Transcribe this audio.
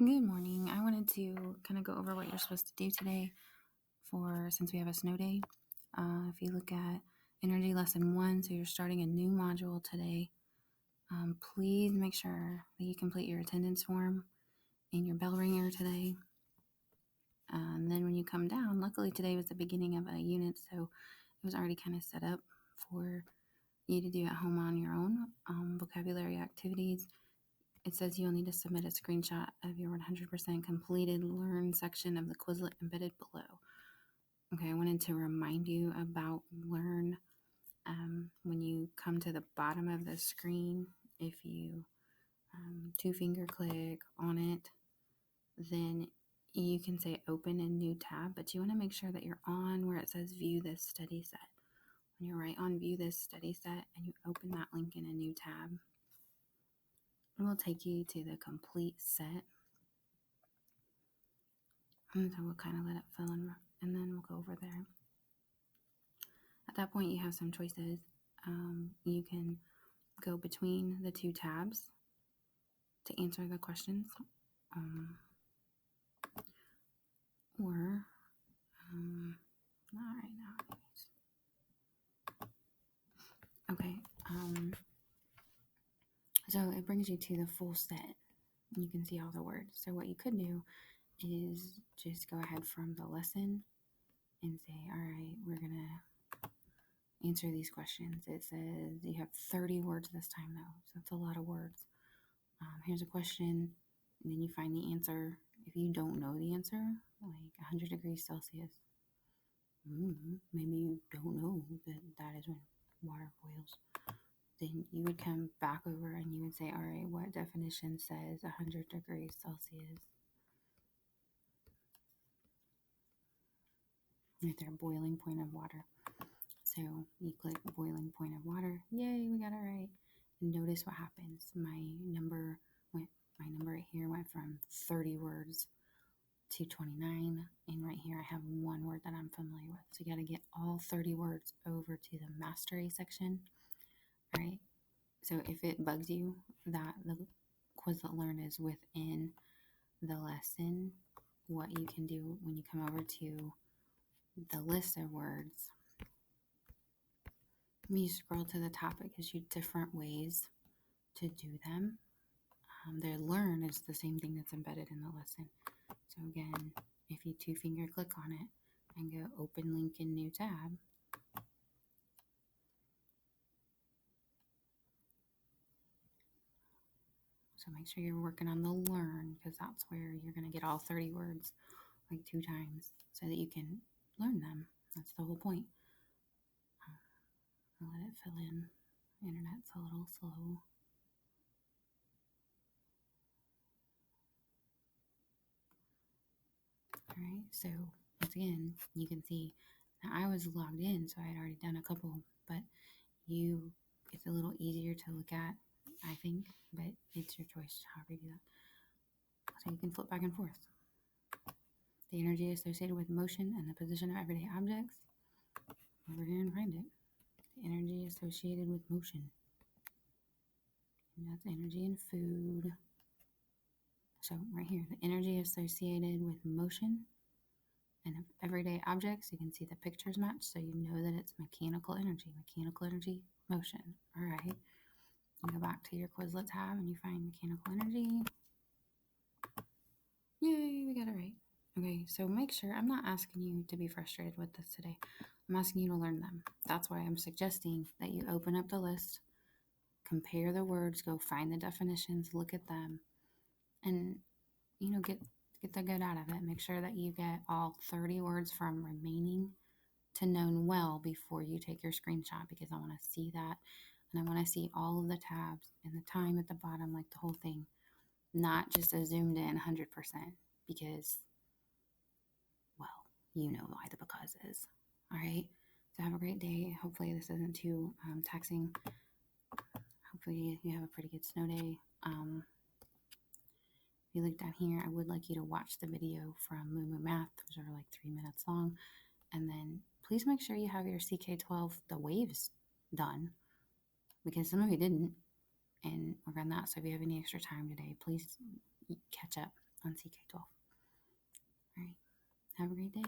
Good morning. I wanted to kind of go over what you're supposed to do today since we have a snow day. If you look at Energy Lesson 1, so you're starting a new module today, please make sure that you complete your attendance form and your bell ringer today. And then when you come down, luckily today was the beginning of a unit, so it was already kind of set up for you to do at home on your own. Vocabulary activities. It says you'll need to submit a screenshot of your 100% completed Learn section of the Quizlet embedded below. Okay, I wanted to remind you about Learn. When you come to the bottom of the screen, if you two-finger click on it, then you can say Open a new tab, but you want to make sure that you're on where it says View this study set. When you're right on View this study set and you open that link in a new tab, it will take you to the complete set. And so we'll kind of let it fill in, and then we'll go over there. At that point, you have some choices. You can go between the two tabs to answer the questions, or not right now. Okay. So it brings you to the full set. You can see all the words. So what you could do is just go ahead from the lesson and say, all right, we're going to answer these questions. It says you have 30 words this time, though, so that's a lot of words. Here's a question, and then you find the answer. If you don't know the answer, like 100 degrees Celsius, maybe you don't know that is when water boils. Then you would come back over and you would say, all right, what definition says 100 degrees Celsius? Right there, boiling point of water. So you click boiling point of water. Yay, we got it right. And notice what happens. My number right here went from 30 words to 29. And right here I have one word that I'm familiar with. So you got to get all 30 words over to the mastery section. All right. So if it bugs you that the Quizlet Learn is within the lesson, what you can do when you come over to the list of words, when you scroll to the top, it gives you different ways to do them. Their Learn is the same thing that's embedded in the lesson. So again, if you two-finger click on it and go Open Link in New Tab, so make sure you're working on the Learn, because that's where you're going to get all 30 words like 2 times so that you can learn them. That's the whole point. I'll let it fill in. The internet's a little slow. All right, so once again, you can see now I was logged in, so I had already done a couple, but it's a little easier to look at, I think, but it's your choice how you do that. So you can flip back and forth. The energy associated with motion and the position of everyday objects. Over here and find it. The energy associated with motion. And that's energy and food. So right here, the energy associated with motion and everyday objects, you can see the pictures match, so you know that it's mechanical energy, motion. All right. You go back to your Quizlet tab and you find mechanical energy. Yay, we got it right. Okay, so make sure, I'm not asking you to be frustrated with this today. I'm asking you to learn them. That's why I'm suggesting that you open up the list, compare the words, go find the definitions, look at them, and, get the good out of it. Make sure that you get all 30 words from remaining to known well before you take your screenshot, because I want to see that, and I want to see all of the tabs and the time at the bottom, like the whole thing, not just a zoomed in 100%, because, well, you know why the because is. All right, so have a great day. Hopefully this isn't too taxing. Hopefully you have a pretty good snow day. If you look down here, I would like you to watch the video from Moo Moo Math. Those are like 3 minutes long. And then please make sure you have your CK12, the waves, done, because some of you didn't, and work on that. So if you have any extra time today, please catch up. on CK12. All right. Have a great day.